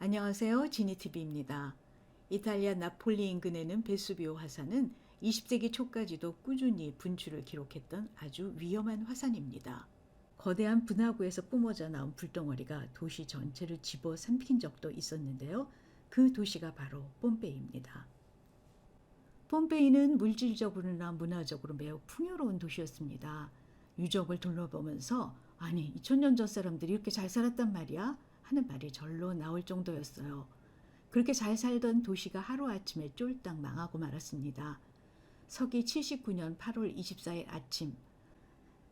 안녕하세요. 지니TV입니다. 이탈리아 나폴리 인근에는 베수비오 화산은 20세기 초까지도 꾸준히 분출을 기록했던 아주 위험한 화산입니다. 거대한 분화구에서 뿜어져 나온 불덩어리가 도시 전체를 집어삼킨 적도 있었는데요. 그 도시가 바로 폼페이입니다. 폼페이는 물질적으로나 문화적으로 매우 풍요로운 도시였습니다. 유적을 둘러보면서 아니 2000년 전 사람들이 이렇게 잘 살았단 말이야? 하는 말이 절로 나올 정도였어요. 그렇게 잘 살던 도시가 하루아침에 쫄딱 망하고 말았습니다. 서기 79년 8월 24일 아침,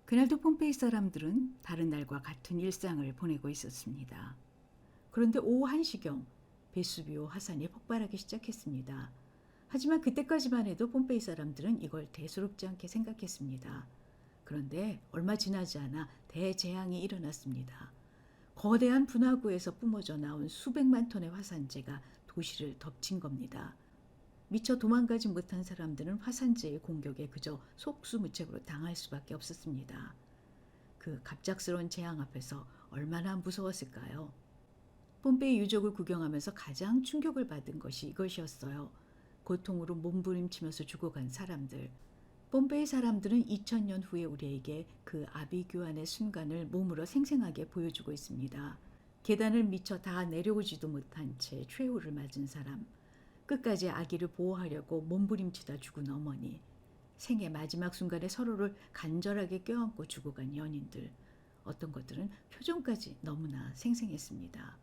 그날도 폼페이 사람들은 다른 날과 같은 일상을 보내고 있었습니다. 그런데 오후 1시경 베수비오 화산이 폭발하기 시작했습니다. 하지만 그때까지만 해도 폼페이 사람들은 이걸 대수롭지 않게 생각했습니다. 그런데 얼마 지나지 않아 대재앙이 일어났습니다. 거대한 분화구에서 뿜어져 나온 수백만 톤의 화산재가 도시를 덮친 겁니다. 미처 도망가지 못한 사람들은 화산재의 공격에 그저 속수무책으로 당할 수밖에 없었습니다. 그 갑작스러운 재앙 앞에서 얼마나 무서웠을까요? 폼페이 유적을 구경하면서 가장 충격을 받은 것이 이것이었어요. 고통으로 몸부림치면서 죽어간 사람들. 폼페이 사람들은 2000년 후에 우리에게 그 아비규환의 순간을 몸으로 생생하게 보여주고 있습니다. 계단을 미처 다 내려오지도 못한 채 최후를 맞은 사람, 끝까지 아기를 보호하려고 몸부림치다 죽은 어머니, 생의 마지막 순간에 서로를 간절하게 껴안고 죽어간 연인들, 어떤 것들은 표정까지 너무나 생생했습니다.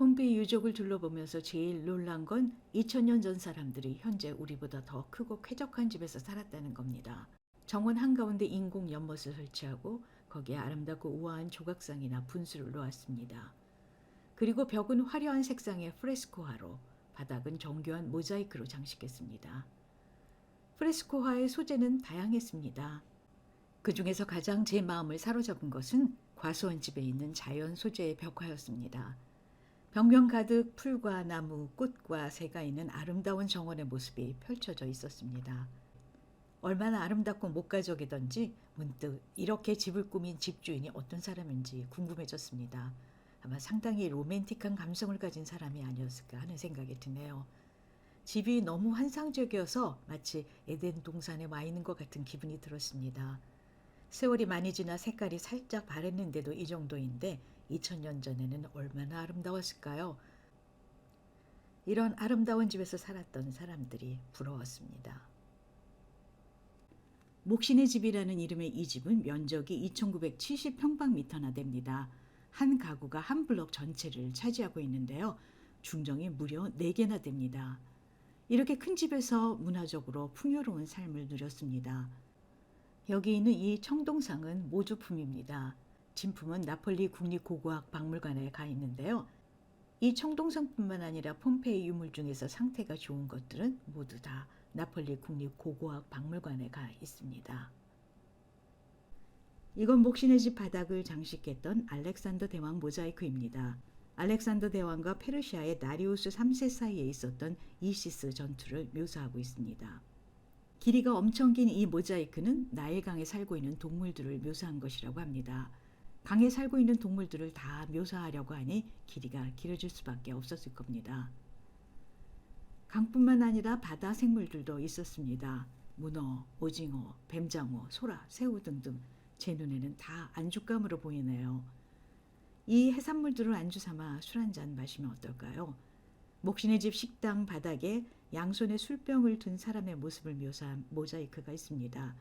폼페이 유적을 둘러보면서 제일 놀란 건 2000년 전 사람들이 현재 우리보다 더 크고 쾌적한 집에서 살았다는 겁니다. 정원 한가운데 인공 연못을 설치하고 거기에 아름답고 우아한 조각상이나 분수를 놓았습니다. 그리고 벽은 화려한 색상의 프레스코화로, 바닥은 정교한 모자이크로 장식했습니다. 프레스코화의 소재는 다양했습니다. 그 중에서 가장 제 마음을 사로잡은 것은 과수원 집에 있는 자연 소재의 벽화였습니다. 벽면 가득 풀과 나무, 꽃과 새가 있는 아름다운 정원의 모습이 펼쳐져 있었습니다. 얼마나 아름답고 목가적이던지 문득 이렇게 집을 꾸민 집주인이 어떤 사람인지 궁금해졌습니다. 아마 상당히 로맨틱한 감성을 가진 사람이 아니었을까 하는 생각이 드네요. 집이 너무 환상적이어서 마치 에덴 동산에 와 있는 것 같은 기분이 들었습니다. 세월이 많이 지나 색깔이 살짝 바랬는데도 이 정도인데 2000년 전에는 얼마나 아름다웠을까요? 이런 아름다운 집에서 살았던 사람들이 부러웠습니다. 목신의 집이라는 이름의 이 집은 면적이 2970평방미터나 됩니다. 한 가구가 한 블럭 전체를 차지하고 있는데요. 중정이 무려 4개나 됩니다. 이렇게 큰 집에서 문화적으로 풍요로운 삶을 누렸습니다. 여기 있는 이 청동상은 모조품입니다. 진품은 나폴리 국립고고학 박물관에 가 있는데요. 이 청동상뿐만 아니라 폼페이 유물 중에서 상태가 좋은 것들은 모두 다 나폴리 국립고고학 박물관에 가 있습니다. 이건 목신의 집 바닥을 장식했던 알렉산더 대왕 모자이크입니다. 알렉산더 대왕과 페르시아의 다리우스 3세 사이에 있었던 이시스 전투를 묘사하고 있습니다. 길이가 엄청 긴 이 모자이크는 나일강에 살고 있는 동물들을 묘사한 것이라고 합니다. 강에 살고 있는 동물들을 다 묘사하려고 하니 길이가 길어질 수밖에 없었을 겁니다. 강뿐만 아니라 바다 생물들도 있었습니다. 문어, 오징어, 뱀장어, 소라, 새우 등등 제 눈에는 다 안주감으로 보이네요. 이 해산물들을 안주 삼아 술 한잔 마시면 어떨까요? 목신의 집 식당 바닥에 양손에 술병을 든 사람의 모습을 묘사한 모자이크가 있습니다.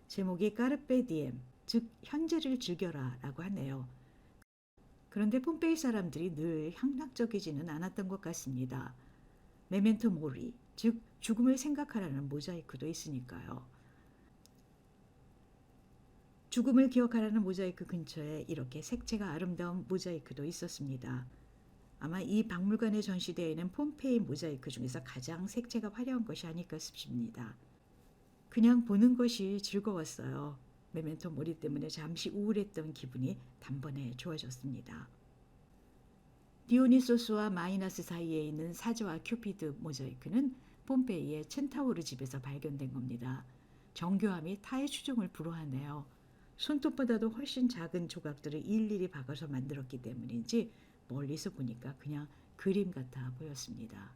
제목이 까르페 디엠, 즉 현재를 즐겨라 라고 하네요. 그런데 폼페이 사람들이 늘 향락적이지는 않았던 것 같습니다. 메멘토 모리, 즉 죽음을 생각하라는 모자이크도 있으니까요. 죽음을 기억하라는 모자이크 근처에 이렇게 색채가 아름다운 모자이크도 있었습니다. 아마 이 박물관에 전시되어 있는 폼페이 모자이크 중에서 가장 색채가 화려한 것이 아닐까 싶습니다. 그냥 보는 것이 즐거웠어요. 메멘토 모리 때문에 잠시 우울했던 기분이 단번에 좋아졌습니다. 디오니소스와 마이나스 사이에 있는 사제와 큐피드 모자이크는 폼페이의 첸타우르 집에서 발견된 겁니다. 정교함이 타의 추종을 불허하네요. 손톱보다도 훨씬 작은 조각들을 일일이 박아서 만들었기 때문인지 멀리서 보니까 그냥 그림 같아 보였습니다.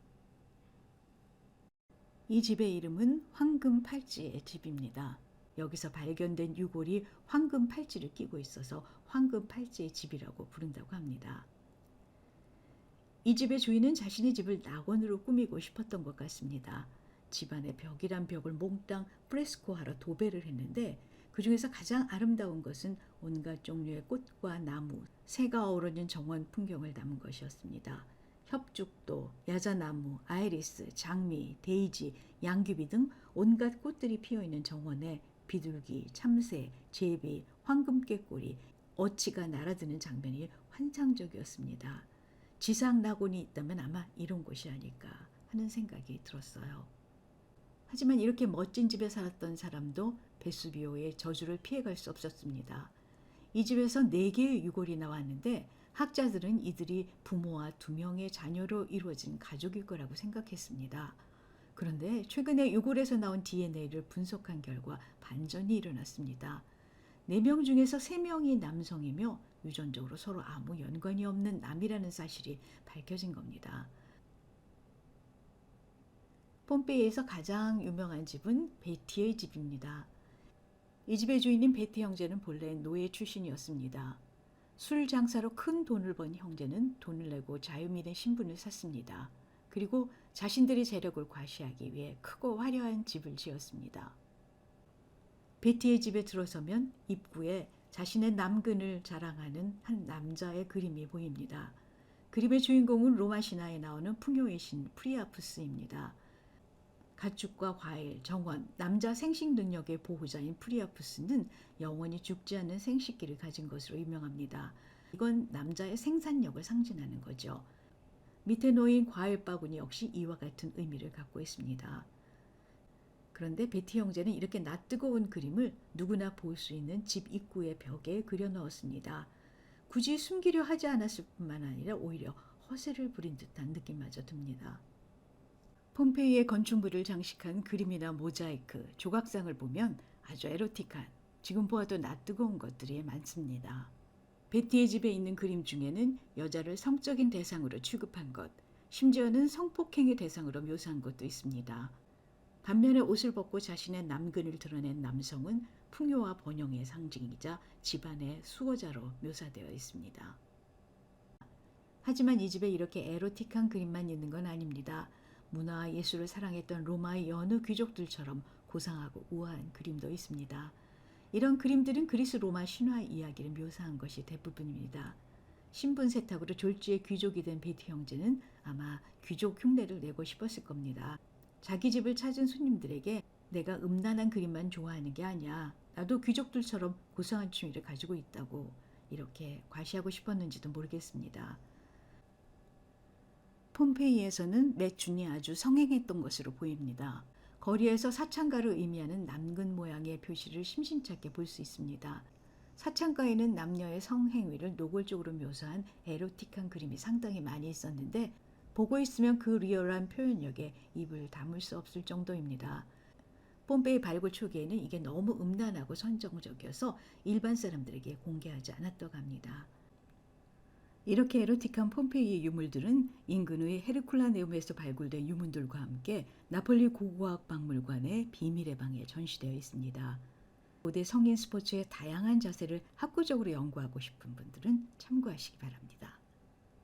이 집의 이름은 황금 팔찌의 집입니다. 여기서 발견된 유골이 황금 팔찌를 끼고 있어서 황금 팔찌의 집이라고 부른다고 합니다. 이 집의 주인은 자신의 집을 낙원으로 꾸미고 싶었던 것 같습니다. 집안의 벽이란 벽을 몽땅 프레스코하러 도배를 했는데 그 중에서 가장 아름다운 것은 온갖 종류의 꽃과 나무, 새가 어우러진 정원 풍경을 담은 것이었습니다. 협죽도, 야자나무, 아이리스, 장미, 데이지, 양귀비 등 온갖 꽃들이 피어있는 정원에 비둘기, 참새, 제비, 황금꾀꼬리, 어치가 날아드는 장면이 환상적이었습니다. 지상 낙원이 있다면 아마 이런 곳이 아닐까 하는 생각이 들었어요. 하지만 이렇게 멋진 집에 살았던 사람도 베수비오의 저주를 피해갈 수 없었습니다. 이 집에서 4개의 유골이 나왔는데 학자들은 이들이 부모와 2명의 자녀로 이루어진 가족일 거라고 생각했습니다. 그런데 최근에 유골에서 나온 DNA를 분석한 결과 반전이 일어났습니다. 4명 중에서 3명이 남성이며 유전적으로 서로 아무 연관이 없는 남이라는 사실이 밝혀진 겁니다. 폼페이에서 가장 유명한 집은 베티의 집입니다. 이 집의 주인인 베티 형제는 본래 노예 출신이었습니다. 술 장사로 큰 돈을 번 형제는 돈을 내고 자유민의 신분을 샀습니다. 그리고 자신들의 재력을 과시하기 위해 크고 화려한 집을 지었습니다. 베티의 집에 들어서면 입구에 자신의 남근을 자랑하는 한 남자의 그림이 보입니다. 그림의 주인공은 로마 신화에 나오는 풍요의 신 프리아푸스입니다. 가축과 과일, 정원, 남자 생식 능력의 보호자인 프리아푸스는 영원히 죽지 않는 생식기를 가진 것으로 유명합니다. 이건 남자의 생산력을 상징하는 거죠. 밑에 놓인 과일 바구니 역시 이와 같은 의미를 갖고 있습니다. 그런데 베티 형제는 이렇게 낯뜨거운 그림을 누구나 볼 수 있는 집 입구의 벽에 그려 넣었습니다. 굳이 숨기려 하지 않았을 뿐만 아니라 오히려 허세를 부린 듯한 느낌마저 듭니다. 폼페이의 건축물을 장식한 그림이나 모자이크, 조각상을 보면 아주 에로틱한, 지금 보아도 낯뜨거운 것들이 많습니다. 베티의 집에 있는 그림 중에는 여자를 성적인 대상으로 취급한 것, 심지어는 성폭행의 대상으로 묘사한 것도 있습니다. 반면에 옷을 벗고 자신의 남근을 드러낸 남성은 풍요와 번영의 상징이자 집안의 수호자로 묘사되어 있습니다. 하지만 이 집에 이렇게 에로틱한 그림만 있는 건 아닙니다. 문화와 예술을 사랑했던 로마의 여느 귀족들처럼 고상하고 우아한 그림도 있습니다. 이런 그림들은 그리스 로마 신화 이야기를 묘사한 것이 대부분입니다. 신분 세탁으로 졸지에 귀족이 된 베티 형제는 아마 귀족 흉내를 내고 싶었을 겁니다. 자기 집을 찾은 손님들에게 내가 음란한 그림만 좋아하는 게 아니야. 나도 귀족들처럼 고상한 취미를 가지고 있다고 이렇게 과시하고 싶었는지도 모르겠습니다. 폼페이에서는 매춘이 아주 성행했던 것으로 보입니다. 거리에서 사창가를 의미하는 남근 모양의 표시를 심심찮게 볼 수 있습니다. 사창가에는 남녀의 성행위를 노골적으로 묘사한 에로틱한 그림이 상당히 많이 있었는데 보고 있으면 그 리얼한 표현력에 입을 다물 수 없을 정도입니다. 폼페이 발굴 초기에는 이게 너무 음란하고 선정적이어서 일반 사람들에게 공개하지 않았다고 합니다. 이렇게 에로틱한 폼페이의 유물들은 인근의 헤르쿨라네움에서 발굴된 유물들과 함께 나폴리 고고학박물관의 비밀의 방에 전시되어 있습니다. 고대 성인 스포츠의 다양한 자세를 학구적으로 연구하고 싶은 분들은 참고하시기 바랍니다.